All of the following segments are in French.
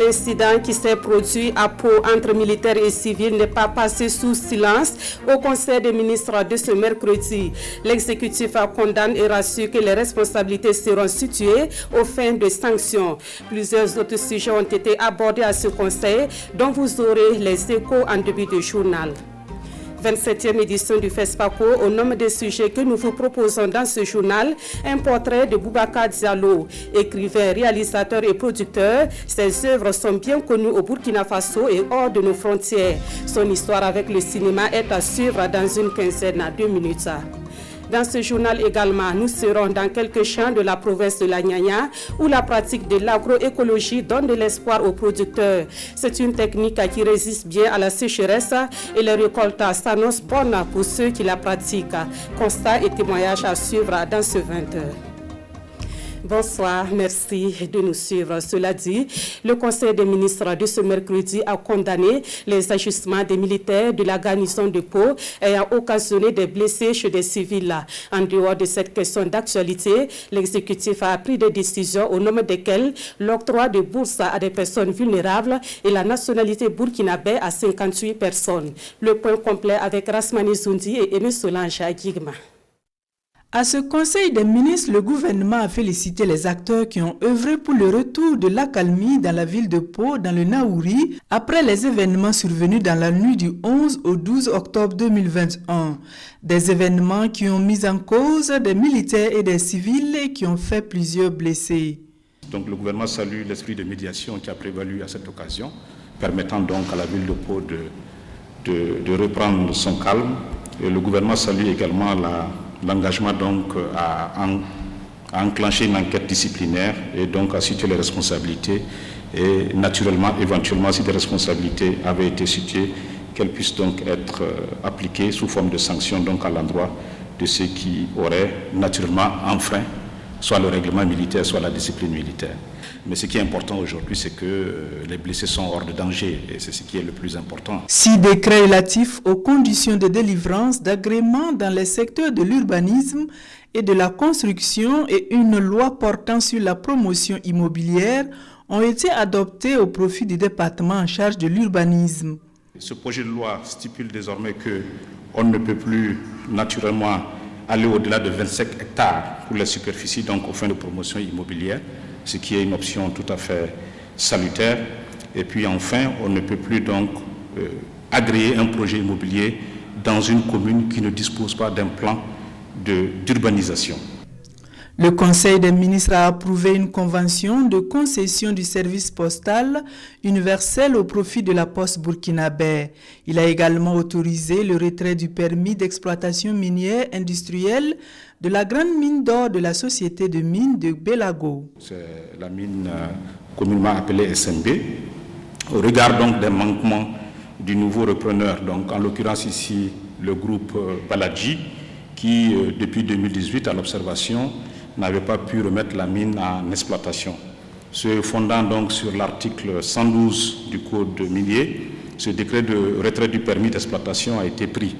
L'incident qui s'est produit à Pau entre militaires et civils n'est pas passé sous silence au Conseil des ministres de ce mercredi. L'exécutif condamne et rassure que les responsabilités seront situées aux fins de sanctions. Plusieurs autres sujets ont été abordés à ce Conseil, dont vous aurez les échos en début de journal. 27e édition du FESPACO, au nom des sujets que nous vous proposons dans ce journal, un portrait de Boubacar Diallo, écrivain, réalisateur et producteur. Ses œuvres sont bien connues au Burkina Faso et hors de nos frontières. Son histoire avec le cinéma est à suivre dans une quinzaine de minutes. Dans ce journal également, nous serons dans quelques champs de la province de la Nyanya où la pratique de l'agroécologie donne de l'espoir aux producteurs. C'est une technique qui résiste bien à la sécheresse et les récoltes s'annoncent bonnes pour ceux qui la pratiquent. Constat et témoignages à suivre dans ce 20h. Bonsoir, merci de nous suivre. Cela dit, le Conseil des ministres de ce mercredi a condamné les ajustements des militaires de la garnison de Pau ayant occasionné des blessés chez des civils. En dehors de cette question d'actualité, l'exécutif a pris des décisions au nom desquelles l'octroi de bourses à des personnes vulnérables et la nationalité burkinabé à 58 personnes. Le point complet avec Rasmani Zoundi et Aimé Solange à Guigma. À ce Conseil des ministres, le gouvernement a félicité les acteurs qui ont œuvré pour le retour de l'accalmie dans la ville de Pau, dans le Naouri, après les événements survenus dans la nuit du 11 au 12 octobre 2021. Des événements qui ont mis en cause des militaires et des civils et qui ont fait plusieurs blessés. Donc le gouvernement salue l'esprit de médiation qui a prévalu à cette occasion, permettant donc à la ville de Pau de reprendre son calme. Et le gouvernement salue également l'engagement donc à enclencher une enquête disciplinaire et donc à situer les responsabilités et naturellement, éventuellement, si des responsabilités avaient été situées, qu'elles puissent donc être appliquées sous forme de sanctions donc à l'endroit de ceux qui auraient naturellement enfreint soit le règlement militaire, soit la discipline militaire. Mais ce qui est important aujourd'hui, c'est que les blessés sont hors de danger et c'est ce qui est le plus important. 6 décrets relatifs aux conditions de délivrance d'agréments dans les secteurs de l'urbanisme et de la construction et une loi portant sur la promotion immobilière ont été adoptés au profit du département en charge de l'urbanisme. Ce projet de loi stipule désormais qu'on ne peut plus naturellement aller au-delà de 25 hectares pour les superficies donc aux fins de promotion immobilière, ce qui est une option tout à fait salutaire. Et puis enfin, on ne peut plus donc agréer un projet immobilier dans une commune qui ne dispose pas d'un plan d'urbanisation. Le Conseil des ministres a approuvé une convention de concession du service postal universel au profit de la Poste burkinabé. Il a également autorisé le retrait du permis d'exploitation minière industrielle de la grande mine d'or de la société de mines de Belago. C'est la mine communément appelée SMB. Au regard donc des manquements du nouveau repreneur, donc en l'occurrence ici le groupe Baladji, qui depuis 2018 à l'observation n'avait pas pu remettre la mine en exploitation. Se fondant donc sur l'article 112 du Code minier, ce décret de retrait du permis d'exploitation a été pris.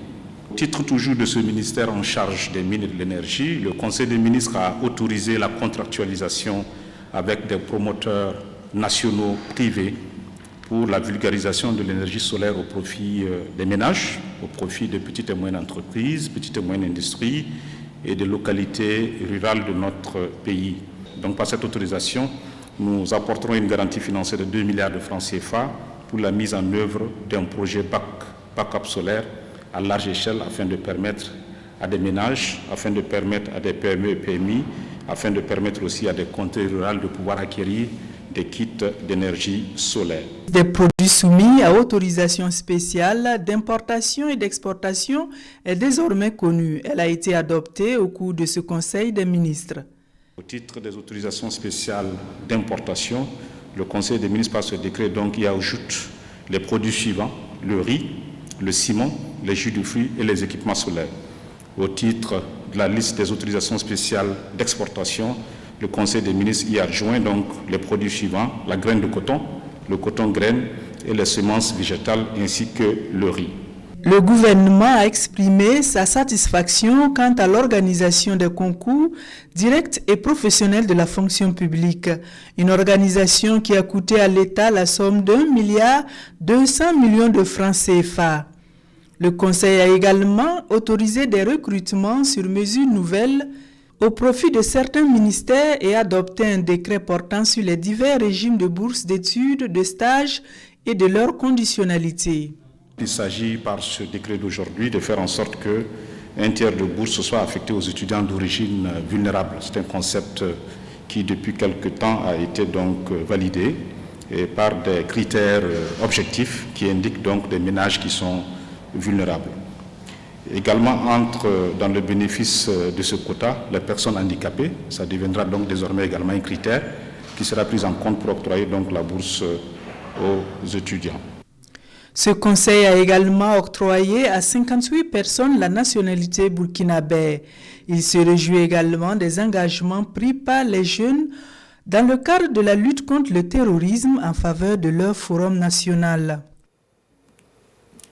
Au titre toujours de ce ministère en charge des mines et de l'énergie, le Conseil des ministres a autorisé la contractualisation avec des promoteurs nationaux privés pour la vulgarisation de l'énergie solaire au profit des ménages, au profit de petites et moyennes entreprises, petites et moyennes industries, et des localités rurales de notre pays. Donc par cette autorisation, nous apporterons une garantie financière de 2 milliards de francs CFA pour la mise en œuvre d'un projet backup solaire à large échelle afin de permettre à des ménages, afin de permettre à des PME et PMI, afin de permettre aussi à des communautés rurales de pouvoir acquérir des kits d'énergie solaire. Des produits soumis à autorisation spéciale d'importation et d'exportation est désormais connue. Elle a été adoptée au cours de ce Conseil des ministres. Au titre des autorisations spéciales d'importation, le Conseil des ministres par ce décret donc y ajoute les produits suivants: le riz, le ciment, les jus de fruits et les équipements solaires. Au titre de la liste des autorisations spéciales d'exportation, le Conseil des ministres y adjoint donc les produits suivants: la graine de coton, le coton graine et les semences végétales ainsi que le riz. Le gouvernement a exprimé sa satisfaction quant à l'organisation des concours directs et professionnels de la fonction publique, une organisation qui a coûté à l'État la somme d'1,2 milliard de francs CFA. Le Conseil a également autorisé des recrutements sur mesure nouvelle au profit de certains ministères et adopté un décret portant sur les divers régimes de bourses d'études, de stages et de leur conditionnalité. Il s'agit par ce décret d'aujourd'hui de faire en sorte qu'un tiers de bourse soit affecté aux étudiants d'origine vulnérable. C'est un concept qui depuis quelque temps a été donc validé et par des critères objectifs qui indiquent donc des ménages qui sont vulnérables. Également entre dans le bénéfice de ce quota les personnes handicapées. Ça deviendra donc désormais également un critère qui sera pris en compte pour octroyer donc la bourse aux étudiants. Ce conseil a également octroyé à 58 personnes la nationalité burkinabé. Il se réjouit également des engagements pris par les jeunes dans le cadre de la lutte contre le terrorisme en faveur de leur forum national.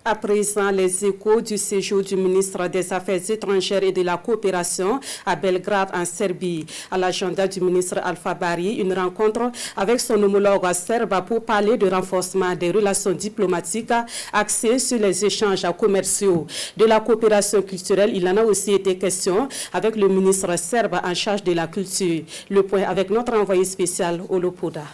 À présent, les échos du séjour du ministre des Affaires étrangères et de la coopération à Belgrade en Serbie. À l'agenda du ministre Alpha Bari, une rencontre avec son homologue serbe pour parler de renforcement des relations diplomatiques axées sur les échanges commerciaux. De la coopération culturelle, il en a aussi été question avec le ministre serbe en charge de la culture. Le point avec notre envoyé spécial Olopoda.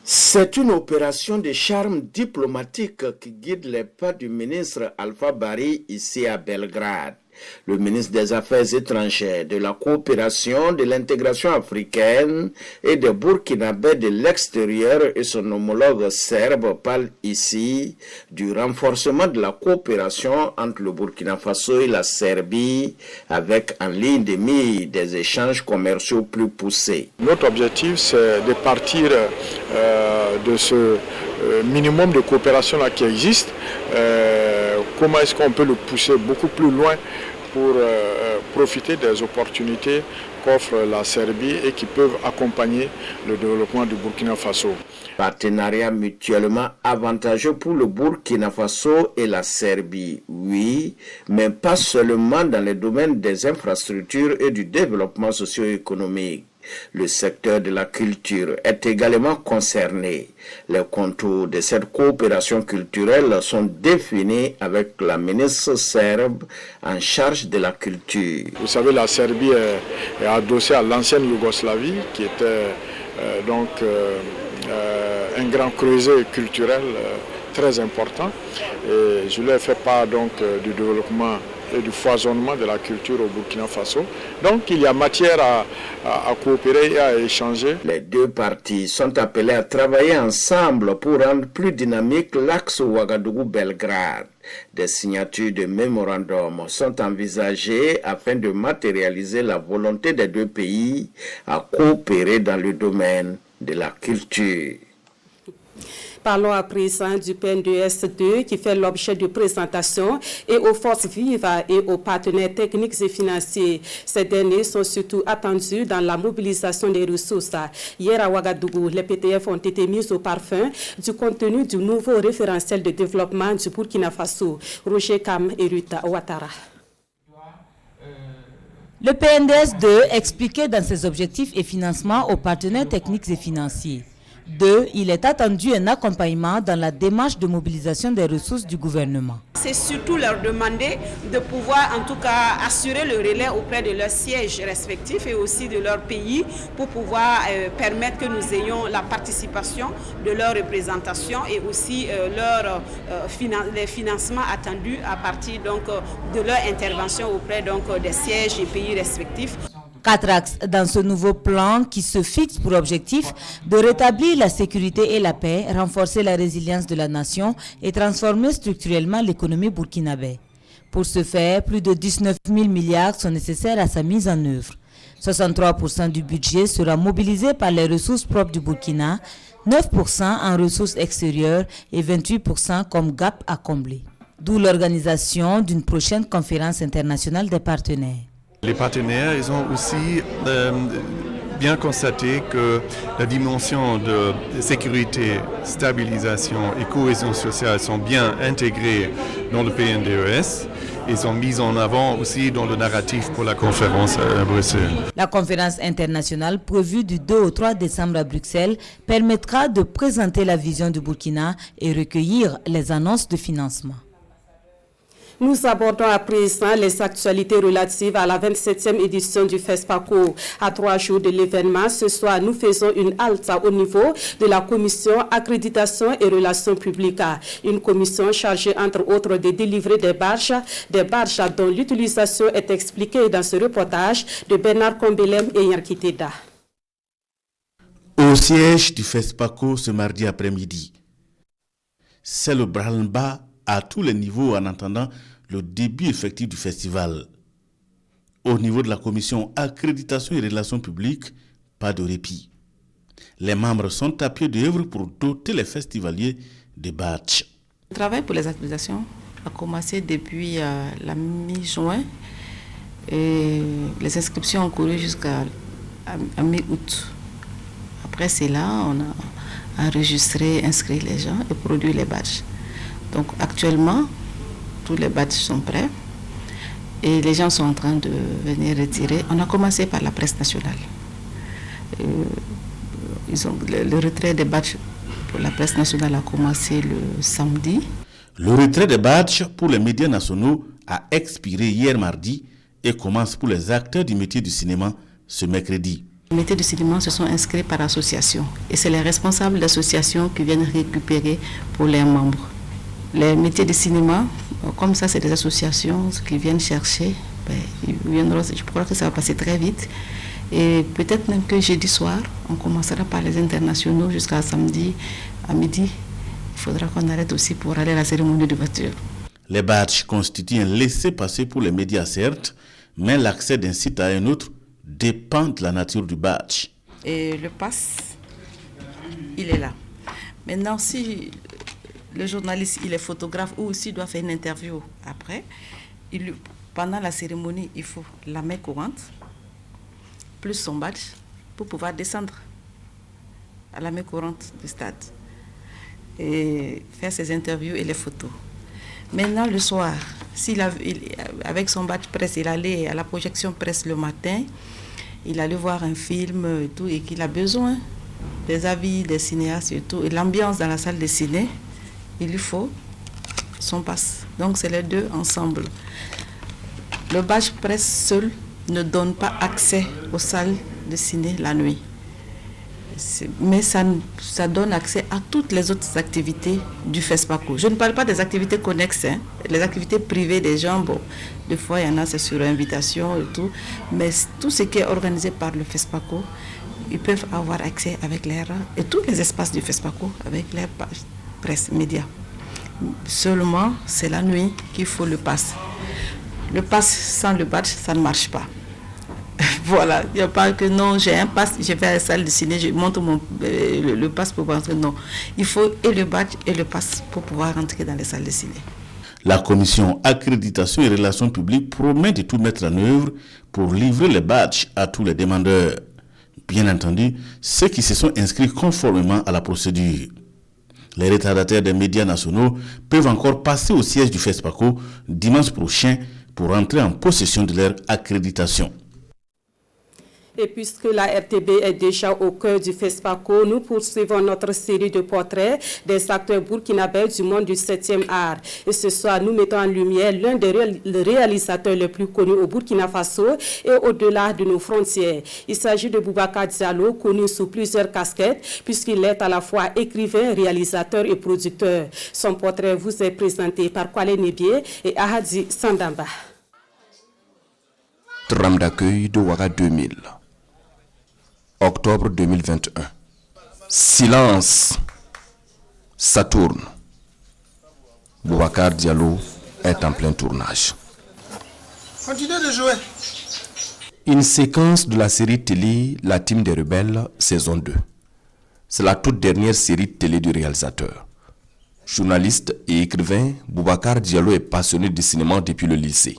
C'est une opération de charme diplomatique qui guide les pas du ministre Alpha Bari ici à Belgrade. Le ministre des Affaires étrangères, de la coopération, de l'intégration africaine et des Burkinabés de l'extérieur et son homologue serbe parlent ici du renforcement de la coopération entre le Burkina Faso et la Serbie avec en ligne de mire des échanges commerciaux plus poussés. Notre objectif, c'est de partir de ce minimum de coopération là qui existe. Comment est-ce qu'on peut le pousser beaucoup plus loin pour profiter des opportunités qu'offre la Serbie et qui peuvent accompagner le développement du Burkina Faso. Partenariat mutuellement avantageux pour le Burkina Faso et la Serbie, oui, mais pas seulement dans les domaines des infrastructures et du développement socio-économique. Le secteur de la culture est également concerné. Les contours de cette coopération culturelle sont définis avec la ministre serbe en charge de la culture. Vous savez, la Serbie est adossée à l'ancienne Yougoslavie, qui était un grand creuset culturel très important. Et je leur fais part donc du développement et du foisonnement de la culture au Burkina Faso. Donc il y a matière à coopérer et à échanger. Les deux parties sont appelées à travailler ensemble pour rendre plus dynamique l'axe Ouagadougou-Belgrade. Des signatures de mémorandums sont envisagées afin de matérialiser la volonté des deux pays à coopérer dans le domaine de la culture. Parlons à présent du PNDS2 qui fait l'objet de présentation et aux forces vives et aux partenaires techniques et financiers. Ces derniers sont surtout attendus dans la mobilisation des ressources. Hier à Ouagadougou, les PTF ont été mis au parfum du contenu du nouveau référentiel de développement du Burkina Faso. Roger Kam et Ruta Ouattara. Le PNDS2 expliquait dans ses objectifs et financements aux partenaires techniques et financiers. 2. Il est attendu un accompagnement dans la démarche de mobilisation des ressources du gouvernement. C'est surtout leur demander de pouvoir en tout cas assurer le relais auprès de leurs sièges respectifs et aussi de leur pays pour pouvoir permettre que nous ayons la participation de leur représentation et aussi les financements attendus à partir donc, de leur intervention auprès donc, des sièges et pays respectifs. 4 axes dans ce nouveau plan qui se fixe pour objectif de rétablir la sécurité et la paix, renforcer la résilience de la nation et transformer structurellement l'économie burkinabé. Pour ce faire, plus de 19 000 milliards sont nécessaires à sa mise en œuvre. 63% du budget sera mobilisé par les ressources propres du Burkina, 9% en ressources extérieures et 28% comme gap à combler. D'où l'organisation d'une prochaine conférence internationale des partenaires. Les partenaires, ils ont aussi bien constater que la dimension de sécurité, stabilisation et cohésion sociale sont bien intégrées dans le PNDES et sont mises en avant aussi dans le narratif pour la conférence à Bruxelles. La conférence internationale prévue du 2 au 3 décembre à Bruxelles permettra de présenter la vision du Burkina et recueillir les annonces de financement. Nous abordons à présent les actualités relatives à la 27e édition du FESPACO. À 3 jours de l'événement, ce soir, nous faisons une halte au niveau de la commission accréditation et relations publiques. Une commission chargée, entre autres, de délivrer des barges dont l'utilisation est expliquée dans ce reportage de Bernard Kombelem et Yarkiteda. Au siège du FESPACO ce mardi après-midi, c'est le branle-bas à tous les niveaux en attendant le début effectif du festival. Au niveau de la commission accréditation et relations publiques, pas de répit. Les membres sont à pied d'œuvre pour doter les festivaliers de badges. Le travail pour les accréditations a commencé depuis la mi-juin et les inscriptions ont couru jusqu'à mi-août. Après cela, on a enregistré, inscrit les gens et produit les badges. Donc actuellement, tous les badges sont prêts et les gens sont en train de venir retirer. On a commencé par la presse nationale. Le retrait des badges pour la presse nationale a commencé le samedi. Le retrait des badges pour les médias nationaux a expiré hier mardi et commence pour les acteurs du métier du cinéma ce mercredi. Les métiers du cinéma se sont inscrits par association et c'est les responsables d'associations qui viennent récupérer pour leurs membres. Les métiers du cinéma, comme ça, c'est des associations qui viennent chercher. Ils viendront, je crois que ça va passer très vite. Et peut-être même que jeudi soir, on commencera par les internationaux jusqu'à samedi à midi. Il faudra qu'on arrête aussi pour aller à la cérémonie de voiture. Les badges constituent un laissez-passer pour les médias, certes, mais l'accès d'un site à un autre dépend de la nature du badge. Et le pass, il est là. Maintenant, si le journaliste, il est photographe ou aussi doit faire une interview après, pendant la cérémonie, il faut la main courante, plus son badge, pour pouvoir descendre à la main courante du stade et faire ses interviews et les photos. Maintenant, le soir, avec son badge presse, il allait à la projection presse le matin, il allait voir un film et tout, et qu'il a besoin des avis des cinéastes et tout, et l'ambiance dans la salle de ciné, il lui faut son passe. Donc c'est les deux ensemble. Le badge presse seul ne donne pas accès aux salles de ciné la nuit. Mais ça donne accès à toutes les autres activités du FESPACO. Je ne parle pas des activités connexes, les activités privées des gens. Bon, des fois, il y en a, c'est sur invitation et tout. Mais tout ce qui est organisé par le FESPACO, ils peuvent avoir accès avec et tous les espaces du FESPACO avec les presse médias. Seulement, c'est la nuit qu'il faut le pass. Le pass sans le badge, ça ne marche pas. Voilà, il n'y a pas que non, j'ai un pass, je vais à la salle de ciné, je montre le pass pour rentrer. Non, il faut et le badge et le pass pour pouvoir rentrer dans les salles de ciné. La commission accréditation et relations publiques promet de tout mettre en œuvre pour livrer les badges à tous les demandeurs. Bien entendu, ceux qui se sont inscrits conformément à la procédure. Les retardataires des médias nationaux peuvent encore passer au siège du FESPACO dimanche prochain pour entrer en possession de leur accréditation. Et puisque la RTB est déjà au cœur du FESPACO, nous poursuivons notre série de portraits des acteurs burkinabés du monde du 7e art. Et ce soir, nous mettons en lumière l'un des réalisateurs les plus connus au Burkina Faso et au-delà de nos frontières. Il s'agit de Boubacar Diallo, connu sous plusieurs casquettes, puisqu'il est à la fois écrivain, réalisateur et producteur. Son portrait vous est présenté par Kwale Nebié et Ahadi Sandamba. Tram d'accueil de Ouaga 2000. Octobre 2021. Silence. Ça tourne. Boubacar Diallo est en plein tournage. Continuez de jouer. Une séquence de la série télé La Team des Rebelles, saison 2. C'est la toute dernière série télé du réalisateur. Journaliste et écrivain, Boubacar Diallo est passionné de cinéma depuis le lycée.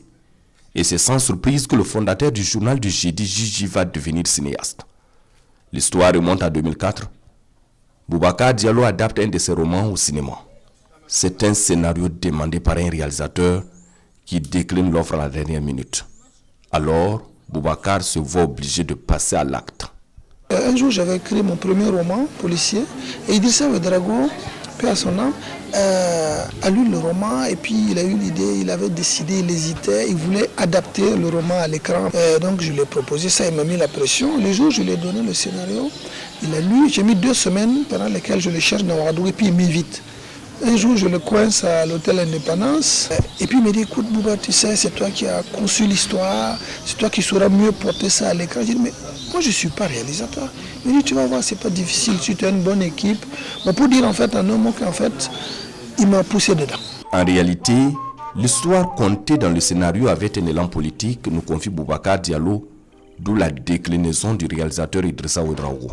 Et c'est sans surprise que le fondateur du journal du jeudi Gigi va devenir cinéaste. L'histoire remonte à 2004. Boubacar Diallo adapte un de ses romans au cinéma. C'est un scénario demandé par un réalisateur qui décline l'offre à la dernière minute. Alors, Boubacar se voit obligé de passer à l'acte. Un jour, j'avais écrit mon premier roman policier et Idrissa Ouédraogo, paix à son âme, a lu le roman et puis il a eu l'idée, il avait décidé, il hésitait, il voulait adapter le roman à l'écran. Donc je lui ai proposé ça, il m'a mis la pression. Le jour où je lui ai donné le scénario, il a lu, j'ai mis 2 semaines pendant lesquelles je le cherche dans Ouagadougou et puis il m'invite. Un jour, je le coince à l'hôtel Indépendance et puis il me dit, écoute Bouba, tu sais, c'est toi qui as conçu l'histoire, c'est toi qui sauras mieux porter ça à l'écran. Je dis, mais moi je ne suis pas réalisateur. Il me dit, tu vas voir, c'est pas difficile, si tu as une bonne équipe. Bon, pour dire en fait en un mot qu'en fait, il m'a poussé dedans. En réalité, l'histoire contée dans le scénario avait un élan politique, nous confie Boubacar Diallo, d'où la déclinaison du réalisateur Idrissa Ouédraogo.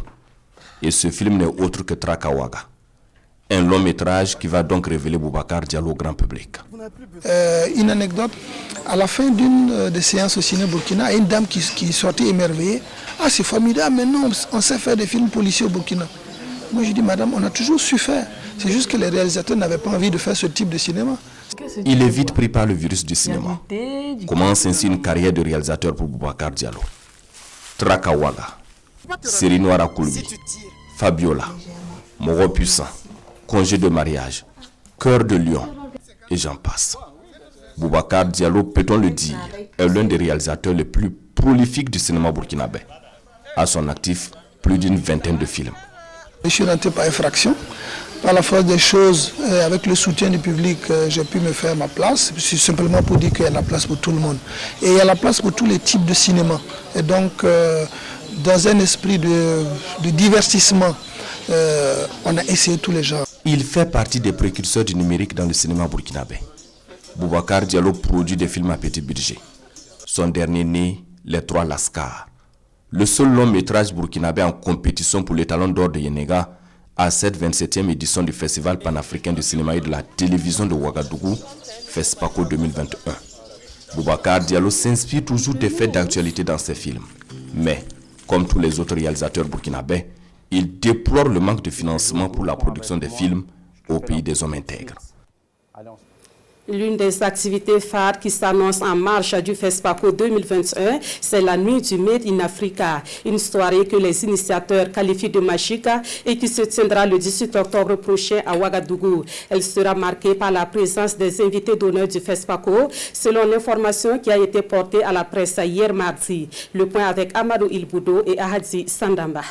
Et ce film n'est autre que Traka Ouaga. Un long métrage qui va donc révéler Boubacar Diallo au grand public. Une anecdote, à la fin d'une des séances au ciné Burkina, une dame qui sortait émerveillée. Ah, c'est formidable, maintenant on sait faire des films policiers au Burkina. Moi je dis, madame, on a toujours su faire. C'est juste que les réalisateurs n'avaient pas envie de faire ce type de cinéma. Il est vite pris par le virus du cinéma. Commence ainsi une carrière de réalisateur pour Boubacar Diallo. Traka Ouaga, Série Noire à Kouloubi, Fabiola, Moro Puissant, Congé de mariage, Cœur de lion, et j'en passe. Boubacar Diallo, peut-on le dire, est l'un des réalisateurs les plus prolifiques du cinéma burkinabé. À son actif, plus d'une vingtaine de films. Je suis rentré par effraction. Par la force des choses, avec le soutien du public, j'ai pu me faire ma place. C'est simplement pour dire qu'il y a la place pour tout le monde. Et il y a la place pour tous les types de cinéma. Et donc, dans un esprit de divertissement, on a essayé tous les genres. Il fait partie des précurseurs du numérique dans le cinéma burkinabé. Boubacar Diallo produit des films à petit budget. Son dernier né, Les Trois Lascars. Le seul long métrage burkinabé en compétition pour l'étalon d'or de Yenega à cette 27e édition du Festival panafricain du cinéma et de la télévision de Ouagadougou, FESPACO 2021. Boubacar Diallo s'inspire toujours des faits d'actualité dans ses films. Mais, comme tous les autres réalisateurs burkinabés, il déplore le manque de financement pour la production des films au pays des hommes intègres. L'une des activités phares qui s'annonce en marche du FESPACO 2021, c'est la nuit du Made in Africa, une soirée que les initiateurs qualifient de magique et qui se tiendra le 18 octobre prochain à Ouagadougou. Elle sera marquée par la présence des invités d'honneur du FESPACO, selon l'information qui a été portée à la presse hier mardi. Le point avec Amadou Ilboudo et Ahadzi Sandamba.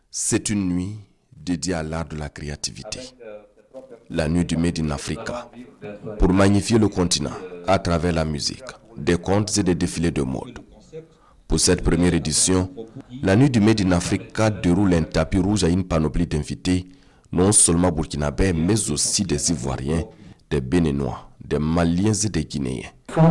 C'est une nuit dédiée à l'art de la créativité. La nuit du Made in Africa, pour magnifier le continent à travers la musique, des contes et des défilés de mode. Pour cette première édition, la nuit du Made in Africa déroule un tapis rouge à une panoplie d'invités, non seulement burkinabés, mais aussi des Ivoiriens, des Béninois, des Maliens et des Guinéens. Il faut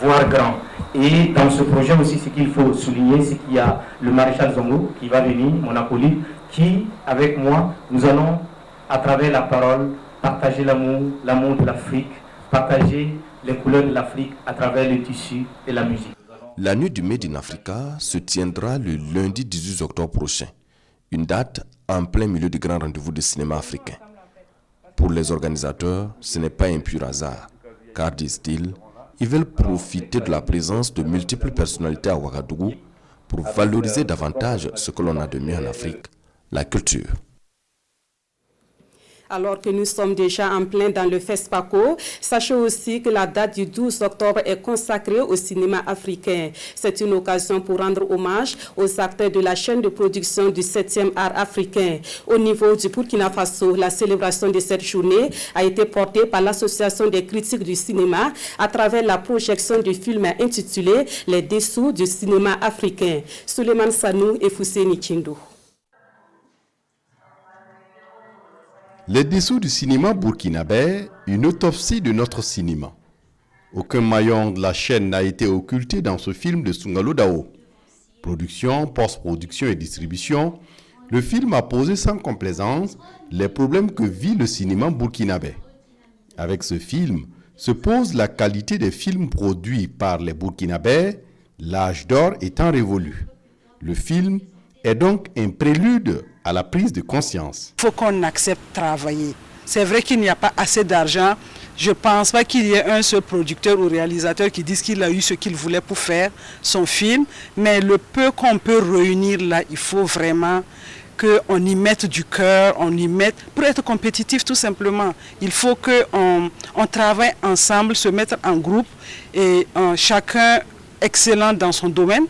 voir grand. Et dans ce projet aussi, ce qu'il faut souligner, c'est qu'il y a le maréchal Zongo qui va venir, mon acolyte, qui, avec moi, nous allons, à travers la parole, partager l'amour de l'Afrique, partager les couleurs de l'Afrique à travers le tissu et la musique. La nuit du Made in Africa se tiendra le lundi 18 octobre prochain, une date en plein milieu du grand rendez-vous du cinéma africain. Pour les organisateurs, ce n'est pas un pur hasard, car, disent-ils, ils veulent profiter de la présence de multiples personnalités à Ouagadougou pour valoriser davantage ce que l'on a de mieux en Afrique, la culture. Alors que nous sommes déjà en plein dans le FESPACO, sachez aussi que la date du 12 octobre est consacrée au cinéma africain. C'est une occasion pour rendre hommage aux acteurs de la chaîne de production du 7e art africain. Au niveau du Burkina Faso, la célébration de cette journée a été portée par l'Association des critiques du cinéma à travers la projection du film intitulé « Les dessous du cinéma africain ». Souleymane Sanou et Fousseni Kindou. Les dessous du cinéma burkinabé, une autopsie de notre cinéma. Aucun maillon de la chaîne n'a été occulté dans ce film de Sungalo Dao. Production, post-production et distribution, le film a posé sans complaisance les problèmes que vit le cinéma burkinabé. Avec ce film se pose la qualité des films produits par les Burkinabés, l'âge d'or étant révolu. Le film est donc un prélude à la prise de conscience. Il faut qu'on accepte de travailler. C'est vrai qu'il n'y a pas assez d'argent. Je ne pense pas qu'il y ait un seul producteur ou réalisateur qui dise qu'il a eu ce qu'il voulait pour faire son film. Mais le peu qu'on peut réunir là, il faut vraiment qu'on y mette du cœur, on y mette, pour être compétitif tout simplement. Il faut qu'on travaille ensemble, se mettre en groupe et chacun excellent dans son domaine.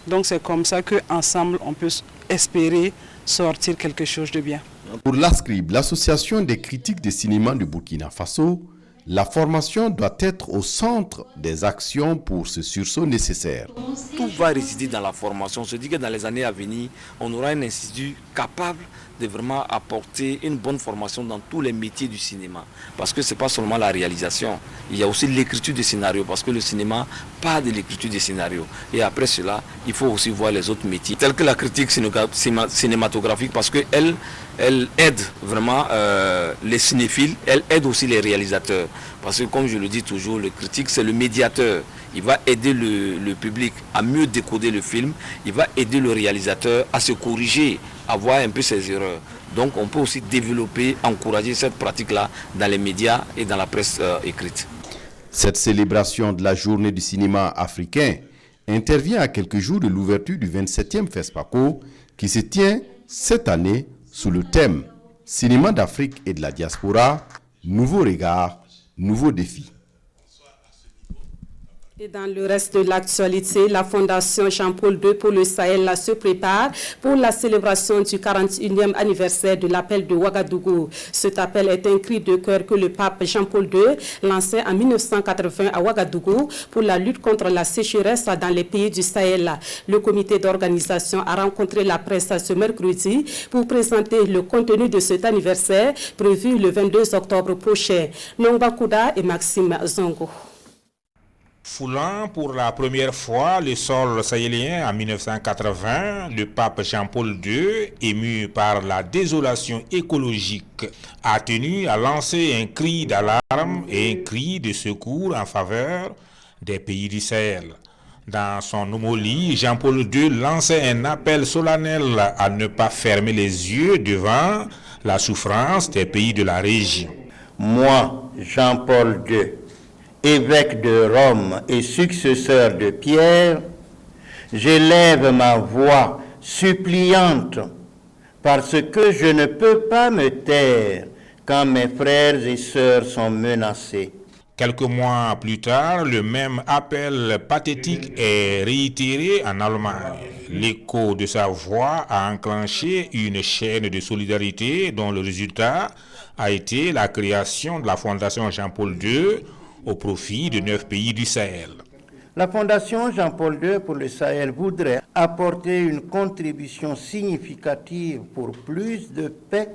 Donc c'est comme ça qu'ensemble on peut espérer sortir quelque chose de bien. Pour l'ASCRIB, l'association des critiques de cinéma du Burkina Faso, la formation doit être au centre des actions pour ce sursaut nécessaire. Tout va résider dans la formation. On se dit que dans les années à venir, on aura un institut capable de vraiment apporter une bonne formation dans tous les métiers du cinéma. Parce que ce n'est pas seulement la réalisation, il y a aussi l'écriture des scénarios, parce que le cinéma part de l'écriture des scénarios. Et après cela, il faut aussi voir les autres métiers, tels que la critique cinématographique, parce qu'elle aide vraiment les cinéphiles, elle aide aussi les réalisateurs. Parce que comme je le dis toujours, le critique c'est le médiateur. Il va aider le public à mieux décoder le film, il va aider le réalisateur à se corriger, à voir un peu ses erreurs. Donc on peut aussi développer, encourager cette pratique-là dans les médias et dans la presse écrite. Cette célébration de la journée du cinéma africain intervient à quelques jours de l'ouverture du 27e FESPACO qui se tient cette année sous le thème « Cinéma d'Afrique et de la diaspora, nouveaux regards, nouveaux défis ». Et dans le reste de l'actualité, la Fondation Jean-Paul II pour le Sahel se prépare pour la célébration du 41e anniversaire de l'appel de Ouagadougou. Cet appel est un cri de cœur que le pape Jean-Paul II lançait en 1980 à Ouagadougou pour la lutte contre la sécheresse dans les pays du Sahel. Le comité d'organisation a rencontré la presse ce mercredi pour présenter le contenu de cet anniversaire prévu le 22 octobre prochain. Nongba Kouda et Maxime Zongo. Foulant pour la première fois le sol sahélien en 1980, le pape Jean-Paul II, ému par la désolation écologique, a tenu à lancer un cri d'alarme et un cri de secours en faveur des pays du Sahel. Dans son homélie, Jean-Paul II lançait un appel solennel à ne pas fermer les yeux devant la souffrance des pays de la région. Moi, Jean-Paul II, évêque de Rome et successeur de Pierre, j'élève ma voix suppliante parce que je ne peux pas me taire quand mes frères et sœurs sont menacés. Quelques mois plus tard, le même appel pathétique est réitéré en Allemagne. L'écho de sa voix a enclenché une chaîne de solidarité dont le résultat a été la création de la Fondation Jean-Paul II au profit de 9 pays du Sahel. La Fondation Jean-Paul II pour le Sahel voudrait apporter une contribution significative pour plus de paix,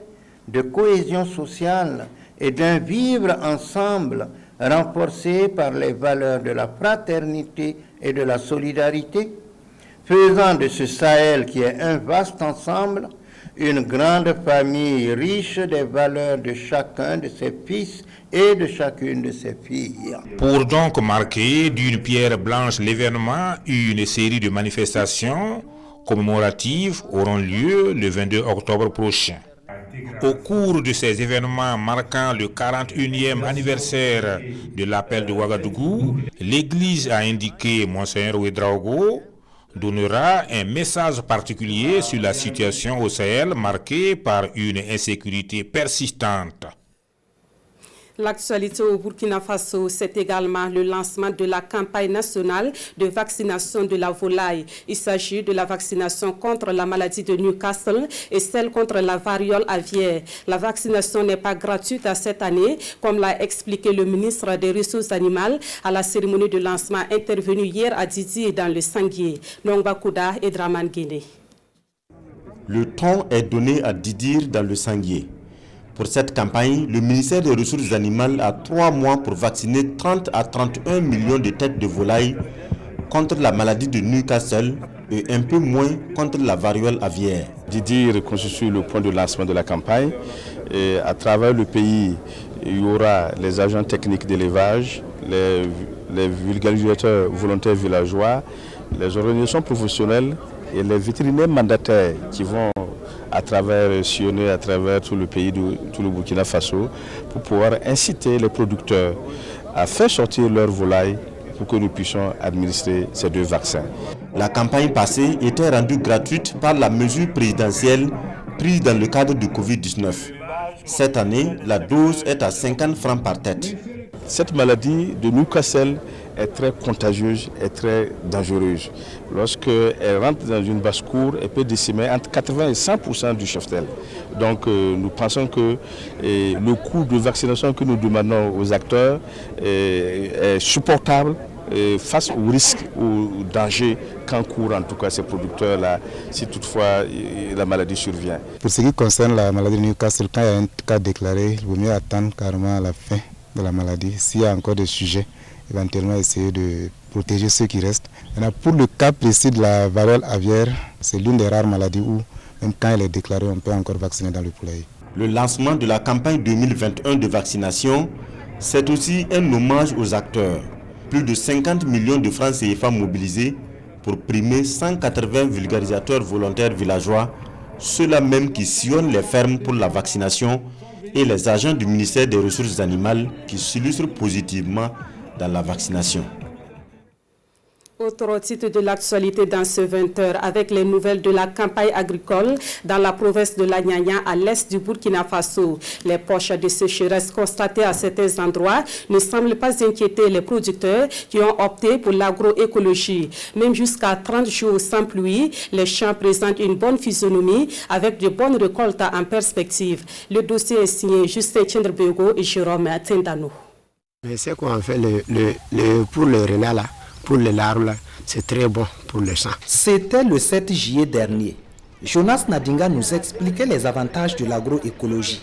de cohésion sociale et d'un vivre ensemble renforcé par les valeurs de la fraternité et de la solidarité, faisant de ce Sahel qui est un vaste ensemble une grande famille riche des valeurs de chacun de ses fils et de chacune de ses filles. Pour donc marquer d'une pierre blanche l'événement, une série de manifestations commémoratives auront lieu le 22 octobre prochain. Au cours de ces événements marquant le 41e anniversaire de l'appel de Ouagadougou, l'Église a indiqué Monseigneur Ouedraogo donnera un message particulier sur la situation au Sahel marquée par une insécurité persistante. L'actualité au Burkina Faso, c'est également le lancement de la campagne nationale de vaccination de la volaille. Il s'agit de la vaccination contre la maladie de Newcastle et celle contre la variole aviaire. La vaccination n'est pas gratuite à cette année, comme l'a expliqué le ministre des Ressources animales à la cérémonie de lancement intervenue hier à Didi dans le Sanguier. Nongba Kouda et Draman Guinée. Le temps est donné à Didir dans le Sanguier. Pour cette campagne, le ministère des Ressources animales a 3 mois pour vacciner 30 à 31 millions de têtes de volailles contre la maladie de Newcastle et un peu moins contre la variole aviaire. Didir constitue le point de lancement de la campagne. Et à travers le pays, il y aura les agents techniques d'élevage, les vulgarisateurs volontaires villageois, les organisations professionnelles Et les vétérinaires mandataires qui vont sillonner à travers tout le pays, tout le Burkina Faso, pour pouvoir inciter les producteurs à faire sortir leurs volailles pour que nous puissions administrer ces 2 vaccins. La campagne passée était rendue gratuite par la mesure présidentielle prise dans le cadre du Covid-19. Cette année, la dose est à 50 francs par tête. Cette maladie de Newcastle est très contagieuse et très dangereuse. Lorsqu'elle rentre dans une basse-cour, elle peut décimer entre 80 et 100% du cheptel. Donc nous pensons que le coût de vaccination que nous demandons aux acteurs est supportable face au risque, au danger qu'encourent en tout cas ces producteurs-là, si toutefois la maladie survient. Pour ce qui concerne la maladie de Newcastle, quand il y a un cas déclaré, il vaut mieux attendre carrément à la fin de la maladie. S'il y a encore des sujets, éventuellement essayer de protéger ceux qui restent. Maintenant, pour le cas précis de la variole aviaire, c'est l'une des rares maladies où, même quand elle est déclarée, on peut encore vacciner dans le poulailler. Le lancement de la campagne 2021 de vaccination, c'est aussi un hommage aux acteurs. Plus de 50 millions de francs CFA mobilisés pour primer 180 vulgarisateurs volontaires villageois, ceux-là même qui sillonnent les fermes pour la vaccination, et les agents du ministère des Ressources animales qui s'illustrent positivement dans la vaccination. Autre titre de l'actualité dans ce 20h avec les nouvelles de la campagne agricole dans la province de la Nyanya à l'est du Burkina Faso. Les poches de sécheresse constatées à certains endroits ne semblent pas inquiéter les producteurs qui ont opté pour l'agroécologie. Même jusqu'à 30 jours sans pluie, les champs présentent une bonne physionomie avec de bonnes récoltes en perspective. Le dossier est signé Justin Tchendrebego et Jérôme Tendano. Mais c'est qu'on fait pour le renard là. Pour les larves, c'est très bon pour le sang. C'était le 7 juillet dernier. Jonas Nadinga nous expliquait les avantages de l'agroécologie.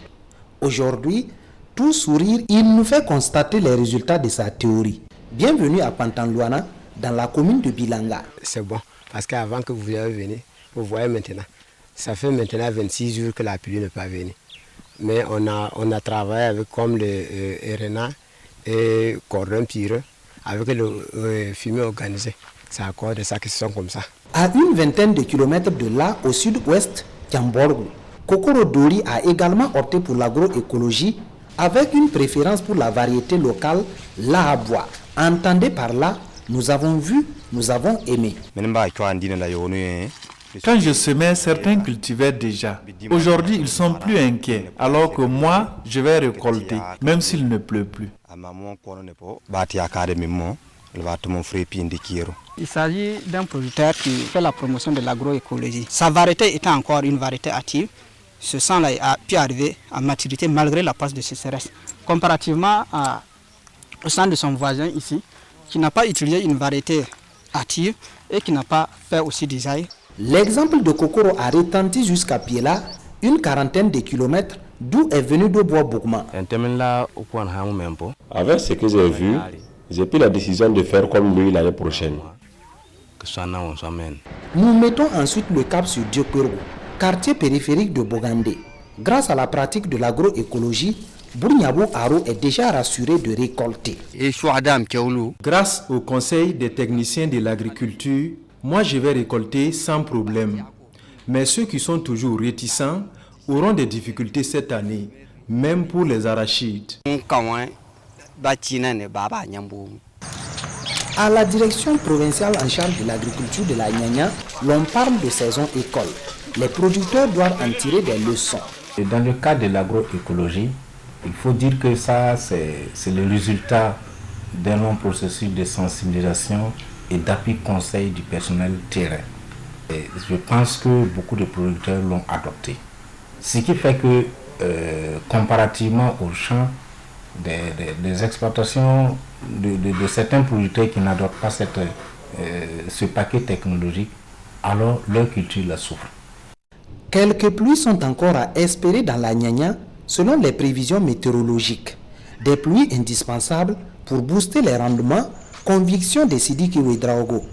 Aujourd'hui, tout sourire, il nous fait constater les résultats de sa théorie. Bienvenue à Pantanlouana, dans la commune de Bilanga. C'est bon, parce qu'avant que vous veniez, vous voyez maintenant, ça fait maintenant 26 jours que la pluie n'est pas venue. Mais on a travaillé avec comme le RNA et cordon pireux, avec le fumier organisé. C'est à cause de ça qu'ils sont comme ça. À une vingtaine de kilomètres de là, au sud-ouest, Kiamborgo, Kokoro Dori a également opté pour l'agroécologie avec une préférence pour la variété locale, l'Ahabois. Entendez par là, nous avons vu, nous avons aimé. Quand je semais, certains cultivaient déjà. Aujourd'hui, ils sont plus inquiets, alors que moi, je vais récolter, même s'il ne pleut plus. Il s'agit d'un producteur qui fait la promotion de l'agroécologie. Sa variété étant encore une variété active, ce sang-là a pu arriver à maturité malgré la passe de sécheresse. Comparativement au sang de son voisin ici, qui n'a pas utilisé une variété active et qui n'a pas fait aussi des ailes. L'exemple de Kokoro a retenti jusqu'à Piela, une quarantaine de kilomètres, d'où est venu de Bois Bougma. Avec ce que j'ai vu, j'ai pris la décision de faire comme lui l'année prochaine. Nous mettons ensuite le cap sur Diokorgo, quartier périphérique de Bogandé. Grâce à la pratique de l'agroécologie, Bourniabo Aro est déjà rassuré de récolter. Grâce au conseil des techniciens de l'agriculture, moi je vais récolter sans problème. Mais ceux qui sont toujours réticents auront des difficultés cette année, même pour les arachides. À la direction provinciale en charge de l'agriculture de la Nyanya, l'on parle de saison école. Les producteurs doivent en tirer des leçons. Et dans le cas de l'agroécologie, il faut dire que ça, c'est le résultat d'un long processus de sensibilisation et d'appui conseil du personnel terrain. Et je pense que beaucoup de producteurs l'ont adopté. Ce qui fait que, comparativement aux champs des exploitations de certains producteurs qui n'adoptent pas ce paquet technologique, alors leur culture la souffre. Quelques pluies sont encore à espérer dans la Nyanya, selon les prévisions météorologiques. Des pluies indispensables pour booster les rendements, conviction de Sidiki Ouedraogo.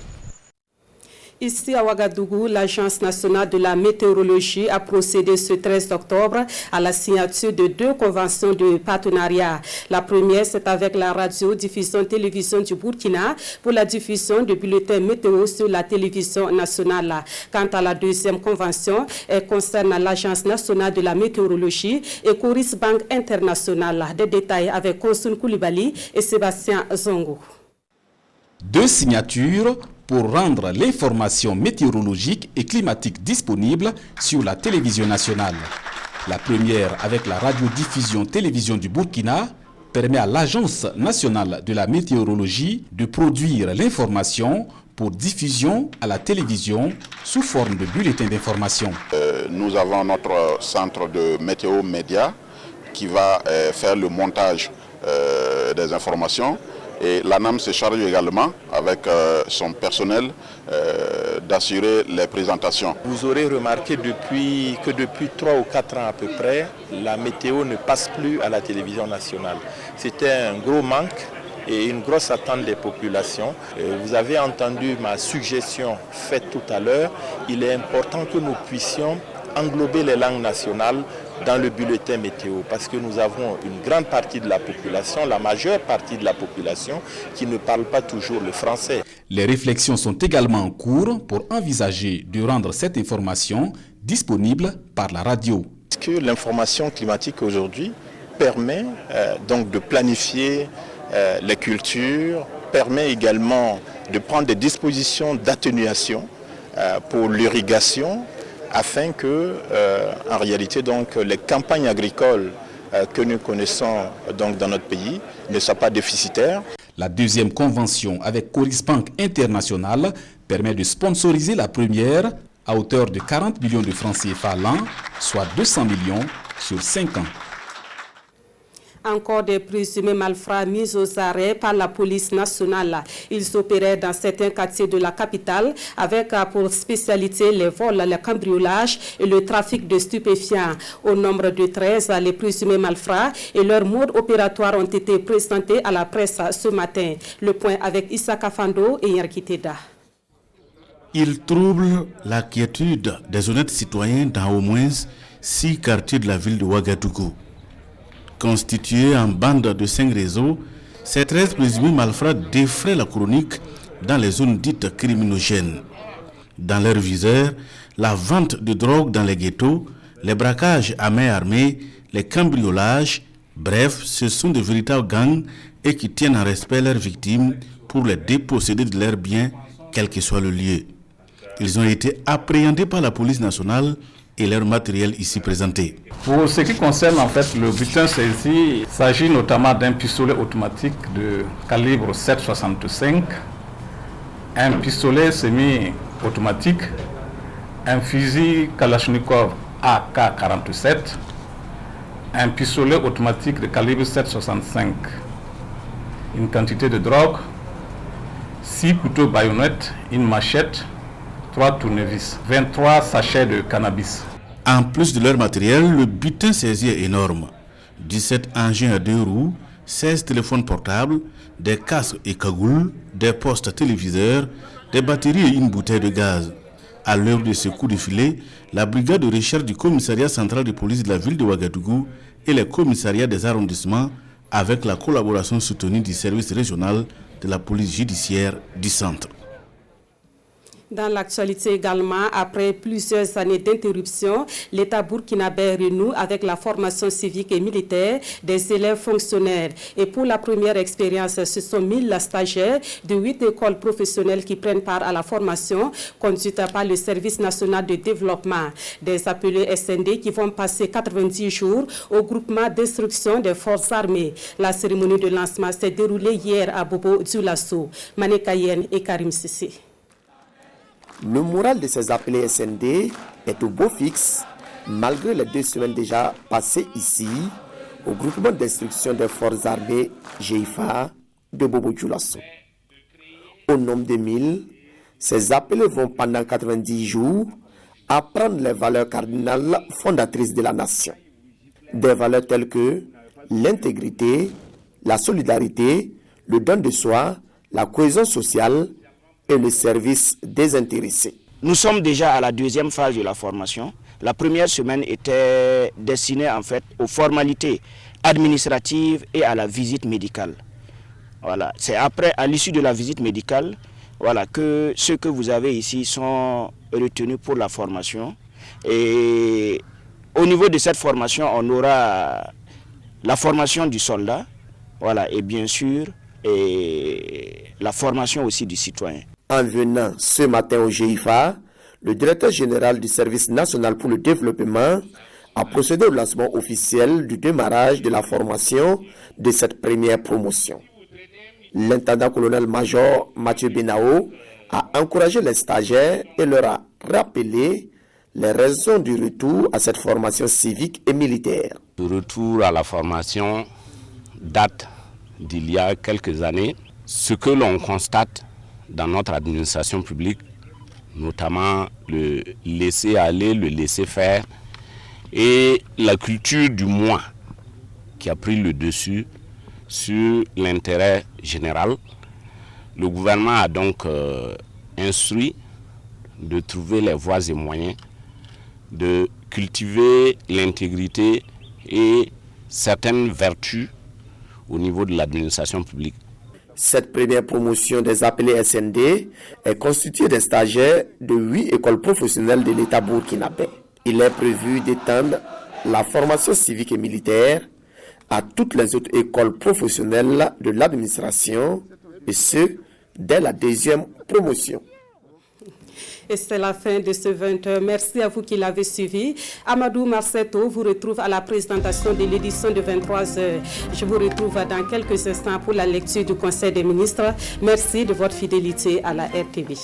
Ici à Ouagadougou, l'Agence nationale de la météorologie a procédé ce 13 octobre à la signature de 2 conventions de partenariat. La première, c'est avec la radio-diffusion-télévision du Burkina pour la diffusion de bulletins météo sur la télévision nationale. Quant à la deuxième convention, elle concerne l'Agence nationale de la météorologie et Coris Bank International. Des détails avec Konsun Koulibaly et Sébastien Zongo. 2 signatures pour rendre l'information météorologique et climatique disponible sur la télévision nationale. La première, avec la radiodiffusion télévision du Burkina, permet à l'Agence nationale de la météorologie de produire l'information pour diffusion à la télévision sous forme de bulletins d'information. Nous avons notre centre de météo média qui va faire le montage des informations. Et l'ANAM se charge également, avec son personnel, d'assurer les présentations. Vous aurez remarqué depuis 3 ou 4 ans à peu près, la météo ne passe plus à la télévision nationale. C'était un gros manque et une grosse attente des populations. Vous avez entendu ma suggestion faite tout à l'heure. Il est important que nous puissions englober les langues nationales dans le bulletin météo, parce que nous avons une grande partie de la population, la majeure partie de la population, qui ne parle pas toujours le français. Les réflexions sont également en cours pour envisager de rendre cette information disponible par la radio. Parce que l'information climatique aujourd'hui permet donc de planifier les cultures, permet également de prendre des dispositions d'atténuation pour l'irrigation, afin que, en réalité, donc, les campagnes agricoles que nous connaissons donc, dans notre pays ne soient pas déficitaires. La deuxième convention avec Coris Bank International permet de sponsoriser la première à hauteur de 40 millions de francs CFA l'an, soit 200 millions sur 5 ans. Encore des présumés malfrats mis aux arrêts par la police nationale. Ils opéraient dans certains quartiers de la capitale avec pour spécialité les vols, le cambriolage et le trafic de stupéfiants. Au nombre de 13, les présumés malfrats et leurs modes opératoires ont été présentés à la presse ce matin. Le point avec Issa Kafando et Yarkiteda. Ils troublent la quiétude des honnêtes citoyens dans au moins 6 quartiers de la ville de Ouagadougou. Constitués en bande de 5 réseaux, ces 13 présumés malfrats défraient la chronique dans les zones dites criminogènes. Dans leur viseur, la vente de drogue dans les ghettos, les braquages à main armée, les cambriolages, bref, ce sont de véritables gangs et qui tiennent en respect leurs victimes pour les déposséder de leurs biens, quel que soit le lieu. Ils ont été appréhendés par la police nationale et leur matériel ici présenté. Pour ce qui concerne en fait le butin saisi, il s'agit notamment d'un pistolet automatique de calibre 7,65, un pistolet semi-automatique, un fusil Kalachnikov AK-47, un pistolet automatique de calibre 7,65, une quantité de drogue, 6 couteaux baïonnettes, une machette, 3 tournevis, 23 sachets de cannabis. En plus de leur matériel, le butin saisi est énorme. 17 engins à 2 roues, 16 téléphones portables, des casques et cagoules, des postes téléviseurs, des batteries et une bouteille de gaz. À l'heure de ce coup de filet, la brigade de recherche du commissariat central de police de la ville de Ouagadougou et les commissariats des arrondissements, avec la collaboration soutenue du service régional de la police judiciaire du centre. Dans l'actualité également, après plusieurs années d'interruption, l'État burkinabé renoue avec la formation civique et militaire des élèves fonctionnaires. Et pour la première expérience, ce sont 1000 stagiaires de 8 écoles professionnelles qui prennent part à la formation conduite par le Service national de développement. Des appelés SND qui vont passer 90 jours au groupement d'instruction des forces armées. La cérémonie de lancement s'est déroulée hier à Bobo Dioulasso, Manekayen et Karim Sissi. Le moral de ces appelés SND est au beau fixe, malgré les 2 semaines déjà passées ici, au groupement d'instruction des forces armées GIFA de Bobo Dioulasso. Au nombre de 1000, ces appelés vont pendant 90 jours apprendre les valeurs cardinales fondatrices de la nation. Des valeurs telles que l'intégrité, la solidarité, le don de soi, la cohésion sociale, et le service désintéressé. Nous sommes déjà à la deuxième phase de la formation. La première semaine était destinée en fait aux formalités administratives et à la visite médicale. Voilà. C'est après, à l'issue de la visite médicale, voilà, que ceux que vous avez ici sont retenus pour la formation. Et au niveau de cette formation, on aura la formation du soldat, voilà, et bien sûr, et la formation aussi du citoyen. En venant ce matin au GIFA, le directeur général du Service national pour le développement a procédé au lancement officiel du démarrage de la formation de cette première promotion. L'intendant-colonel-major Mathieu Benao a encouragé les stagiaires et leur a rappelé les raisons du retour à cette formation civique et militaire. Le retour à la formation date d'il y a quelques années. Ce que l'on constate dans notre administration publique, notamment le laisser aller, le laisser faire, et la culture du moi qui a pris le dessus sur l'intérêt général. Le gouvernement a donc instruit de trouver les voies et moyens de cultiver l'intégrité et certaines vertus au niveau de l'administration publique. Cette première promotion des appelés SND est constituée des stagiaires de 8 écoles professionnelles de l'État burkinabé. Il est prévu d'étendre la formation civique et militaire à toutes les autres écoles professionnelles de l'administration, et ce, dès la deuxième promotion. Et c'est la fin de ce 20h. Merci à vous qui l'avez suivi. Amadou Marceto vous retrouve à la présentation de l'édition de 23h. Je vous retrouve dans quelques instants pour la lecture du Conseil des ministres. Merci de votre fidélité à la RTV.